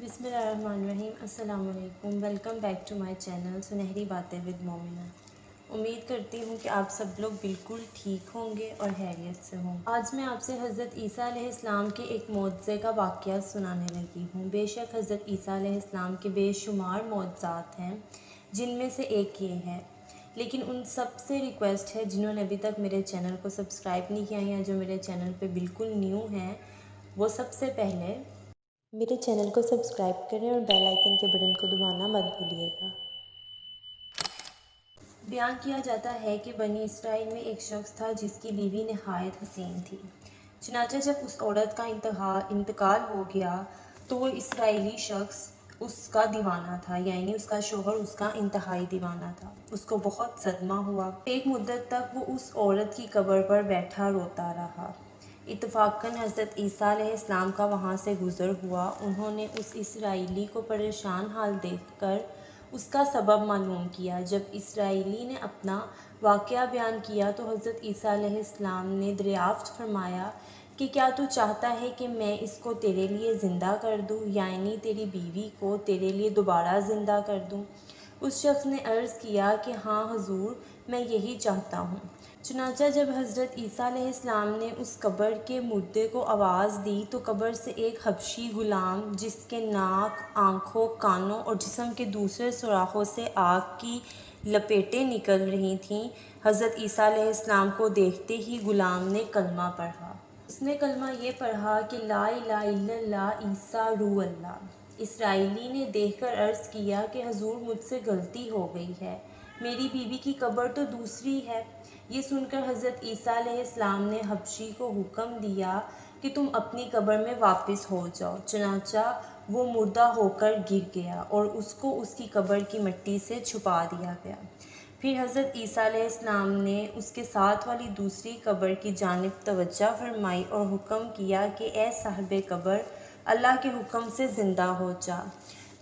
بسم اللہ الرحمن الرحیم۔ السلام علیکم، welcome back to my channel Sunehri Baatein with مومنہ۔ امید کرتی ہوں کہ آپ سب لوگ بالکل ٹھیک ہوں گے اور خیریت سے ہوں۔ آج میں آپ سے حضرت عیسیٰ علیہ السلام کے ایک معجزے کا واقعہ سنانے لگی ہوں۔ بے شک حضرت عیسیٰ علیہ السلام کے بے شمار معجزات ہیں، جن میں سے ایک یہ ہے، لیکن ان سب سے ریکویسٹ ہے جنہوں نے ابھی تک میرے چینل کو سبسکرائب نہیں کیا یا جو میرے چینل پہ بالکل نیو ہیں، وہ سب سے پہلے میرے چینل کو سبسکرائب کریں اور بیل آئیکن کے بٹن کو دبانا مت بھولیے گا۔ بیان کیا جاتا ہے کہ بنی اسرائیل میں ایک شخص تھا جس کی بیوی نہایت حسین تھی۔ چنانچہ جب اس عورت کا انتقال ہو گیا تو وہ اسرائیلی شخص اس کا دیوانہ تھا، یعنی اس کا شوہر اس کا انتہائی دیوانہ تھا۔ اس کو بہت صدمہ ہوا۔ ایک مدت تک وہ اس عورت کی قبر پر بیٹھا روتا رہا۔ اتفاقاً حضرت عیسیٰ علیہ السلام کا وہاں سے گزر ہوا۔ انہوں نے اس اسرائیلی کو پریشان حال دیکھ کر اس کا سبب معلوم کیا۔ جب اسرائیلی نے اپنا واقعہ بیان کیا تو حضرت عیسیٰ علیہ السلام نے دریافت فرمایا کہ کیا تو چاہتا ہے کہ میں اس کو تیرے لیے زندہ کر دوں، یعنی تیری بیوی کو تیرے لیے دوبارہ زندہ کر دوں؟ اس شخص نے عرض کیا کہ ہاں حضور، میں یہی چاہتا ہوں۔ چنانچہ جب حضرت عیسیٰ علیہ السلام نے اس قبر کے مردے کو آواز دی تو قبر سے ایک حبشی غلام، جس کے ناک، آنکھوں، کانوں اور جسم کے دوسرے سوراخوں سے آگ کی لپیٹیں نکل رہی تھیں، حضرت عیسیٰ علیہ السلام کو دیکھتے ہی غلام نے کلمہ پڑھا۔ اس نے کلمہ یہ پڑھا کہ لا الہ الا اللہ عیسیٰ روح اللہ۔ اسرائیلی نے دیکھ کر عرض کیا کہ حضور، مجھ سے غلطی ہو گئی ہے، میری بیوی کی قبر تو دوسری ہے۔ یہ سن کر حضرت عیسیٰ علیہ السلام نے حبشی کو حکم دیا کہ تم اپنی قبر میں واپس ہو جاؤ۔ چنانچہ وہ مردہ ہو کر گر گیا اور اس کو اس کی قبر کی مٹی سے چھپا دیا گیا۔ پھر حضرت عیسیٰ علیہ السلام نے اس کے ساتھ والی دوسری قبر کی جانب توجہ فرمائی اور حکم کیا کہ اے صاحب قبر، اللہ کے حکم سے زندہ ہو جا۔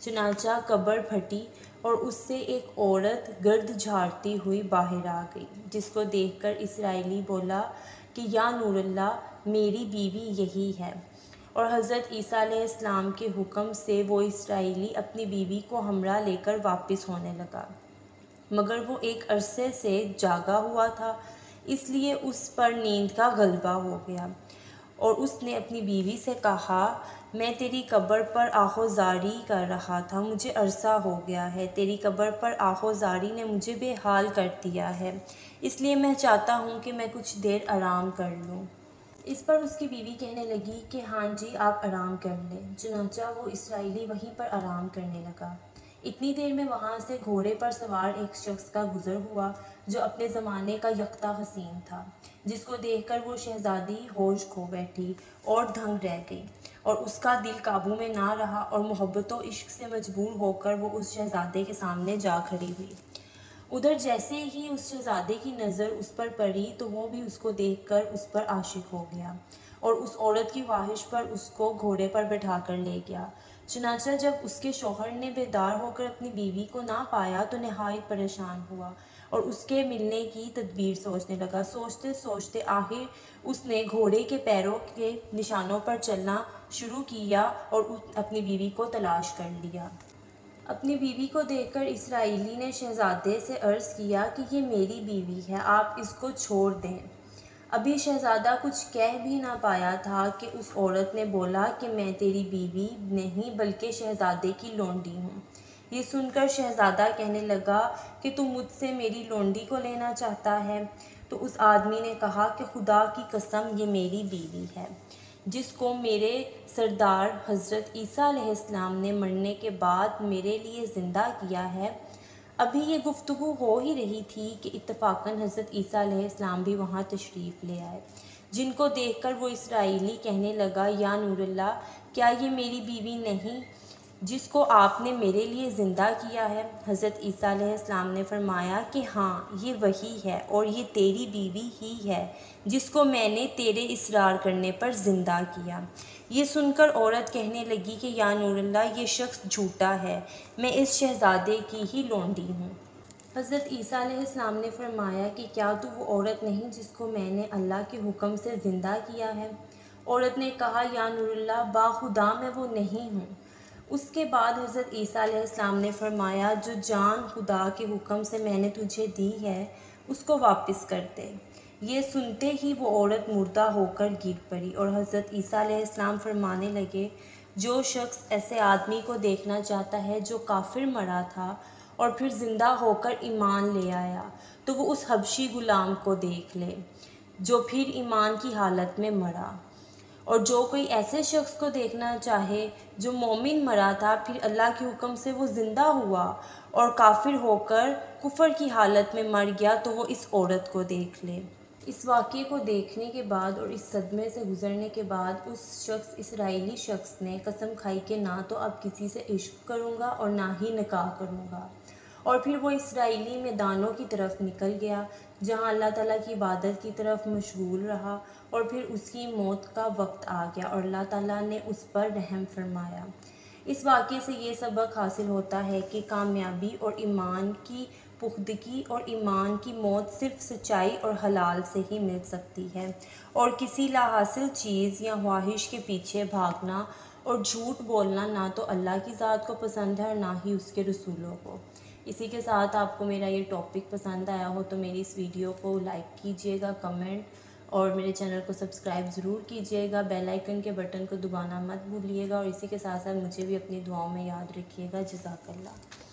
چنانچہ قبر پھٹی اور اس سے ایک عورت گرد جھاڑتی ہوئی باہر آ گئی، جس کو دیکھ کر اسرائیلی بولا کہ یا نور اللہ، میری بیوی یہی ہے۔ اور حضرت عیسیٰ علیہ السلام کے حکم سے وہ اسرائیلی اپنی بیوی کو ہمراہ لے کر واپس ہونے لگا، مگر وہ ایک عرصے سے جاگا ہوا تھا، اس لیے اس پر نیند کا غلبہ ہو گیا اور اس نے اپنی بیوی سے کہا، میں تیری قبر پر آہوزاری کر رہا تھا، مجھے عرصہ ہو گیا ہے، تیری قبر پر آہوزاری نے مجھے بے حال کر دیا ہے، اس لیے میں چاہتا ہوں کہ میں کچھ دیر آرام کر لوں۔ اس پر اس کی بیوی کہنے لگی کہ ہاں جی، آپ آرام کر لیں۔ چنانچہ وہ اسرائیلی وہیں پر آرام کرنے لگا۔ اتنی دیر میں وہاں سے گھوڑے پر سوار ایک شخص کا گزر ہوا جو اپنے زمانے کا یکتا حسین تھا، جس کو دیکھ کر وہ شہزادی ہوش کھو بیٹھی اور دنگ رہ گئی اور اس کا دل قابو میں نہ رہا اور محبت و عشق سے مجبور ہو کر وہ اس شہزادے کے سامنے جا کھڑی ہوئی۔ ادھر جیسے ہی اس شہزادے کی نظر اس پر پڑی تو وہ بھی اس کو دیکھ کر اس پر عاشق ہو گیا اور اس عورت کی خواہش پر اس کو گھوڑے پر بٹھا کر لے گیا۔ چنانچہ جب اس کے شوہر نے بیدار ہو کر اپنی بیوی کو نہ پایا تو نہایت پریشان ہوا اور اس کے ملنے کی تدبیر سوچنے لگا۔ سوچتے سوچتے آخر اس نے گھوڑے کے پیروں کے نشانوں پر چلنا شروع کیا اور اپنی بیوی کو تلاش کر لیا۔ اپنی بیوی کو دیکھ کر اسرائیلی نے شہزادے سے عرض کیا کہ یہ میری بیوی ہے، آپ اس کو چھوڑ دیں۔ ابھی شہزادہ کچھ کہہ بھی نہ پایا تھا کہ اس عورت نے بولا کہ میں تیری بیوی نہیں بلکہ شہزادے کی لونڈی ہوں۔ یہ سن کر شہزادہ کہنے لگا کہ تو مجھ سے میری لونڈی کو لینا چاہتا ہے؟ تو اس آدمی نے کہا کہ خدا کی قسم، یہ میری بیوی ہے، جس کو میرے سردار حضرت عیسیٰ علیہ السلام نے مرنے کے بعد میرے لیے زندہ کیا ہے۔ ابھی یہ گفتگو ہو ہی رہی تھی کہ اتفاقاً حضرت عیسیٰ علیہ السلام بھی وہاں تشریف لے آئے، جن کو دیکھ کر وہ اسرائیلی کہنے لگا، یا نور اللہ، کیا یہ میری بیوی نہیں جس کو آپ نے میرے لیے زندہ کیا ہے؟ حضرت عیسیٰ علیہ السلام نے فرمایا کہ ہاں، یہ وہی ہے اور یہ تیری بیوی ہی ہے جس کو میں نے تیرے اصرار کرنے پر زندہ کیا۔ یہ سن کر عورت کہنے لگی کہ یا نور اللہ، یہ شخص جھوٹا ہے، میں اس شہزادے کی ہی لونڈی ہوں۔ حضرت عیسیٰ علیہ السلام نے فرمایا کہ کیا تو وہ عورت نہیں جس کو میں نے اللہ کے حکم سے زندہ کیا ہے؟ عورت نے کہا، یا نور اللہ، باخدا میں وہ نہیں ہوں۔ اس کے بعد حضرت عیسیٰ علیہ السلام نے فرمایا جو جان خدا کے حکم سے میں نے تجھے دی ہے اس کو واپس کر دے۔ یہ سنتے ہی وہ عورت مردہ ہو کر گر پڑی اور حضرت عیسیٰ علیہ السلام فرمانے لگے جو شخص ایسے آدمی کو دیکھنا چاہتا ہے جو کافر مرا تھا اور پھر زندہ ہو کر ایمان لے آیا تو وہ اس حبشی غلام کو دیکھ لے جو پھر ایمان کی حالت میں مرا، اور جو کوئی ایسے شخص کو دیکھنا چاہے جو مومن مرا تھا پھر اللہ کے حکم سے وہ زندہ ہوا اور کافر ہو کر کفر کی حالت میں مر گیا تو وہ اس عورت کو دیکھ لے۔ اس واقعے کو دیکھنے کے بعد اور اس صدمے سے گزرنے کے بعد اس اسرائیلی شخص نے قسم کھائی کہ نہ تو اب کسی سے عشق کروں گا اور نہ ہی نکاح کروں گا، اور پھر وہ اسرائیلی میدانوں کی طرف نکل گیا جہاں اللہ تعالیٰ کی عبادت کی طرف مشغول رہا، اور پھر اس کی موت کا وقت آ گیا اور اللہ تعالیٰ نے اس پر رحم فرمایا۔ اس واقعے سے یہ سبق حاصل ہوتا ہے کہ کامیابی اور ایمان کی پختگی اور ایمان کی موت صرف سچائی اور حلال سے ہی مل سکتی ہے، اور کسی لا حاصل چیز یا خواہش کے پیچھے بھاگنا اور جھوٹ بولنا نہ تو اللہ کی ذات کو پسند ہے اور نہ ہی اس کے رسولوں کو۔ اسی کے ساتھ آپ کو میرا یہ ٹاپک پسند آیا ہو تو میری اس ویڈیو کو لائک کیجیے گا، کمنٹ اور میرے چینل کو سبسکرائب ضرور کیجیے گا، بیل آئیکن کے بٹن کو دبانا مت بھولیے گا، اور اسی کے ساتھ ساتھ مجھے بھی اپنی دعاؤں میں یاد رکھیے گا۔ جزاک اللہ۔